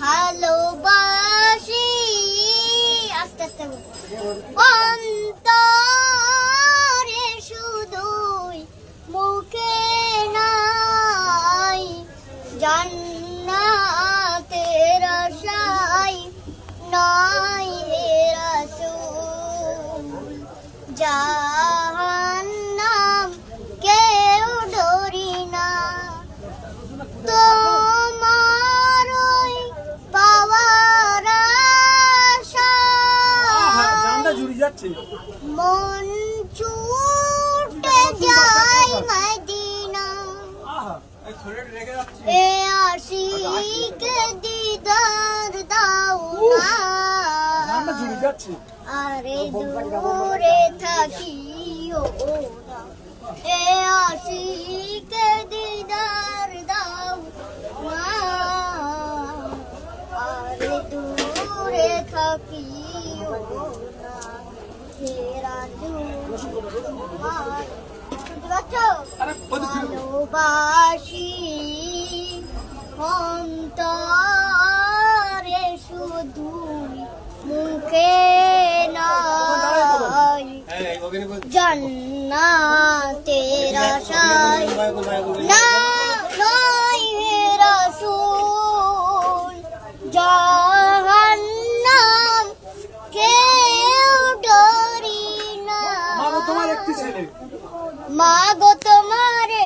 ভালোবাসি আস্তে আস্তে অন্তরে শুধুই মুখে নাই জান্নাতের আশায় নাই হে রাসূল জাহান্নাম কেউ ডরি না তোমার ওই পাওয়ার আশায় মন ছুটে যায় মদিনা এ আশিকে দিদার দাও না আরে দূরে থাকিও না এ আশিকে দিদার দাও না আরে দূরে থাকিও না ফেরা তোমার ভালোবাসি অন্তরে শুধুই মুখে নাই জান্নাতের আশায় না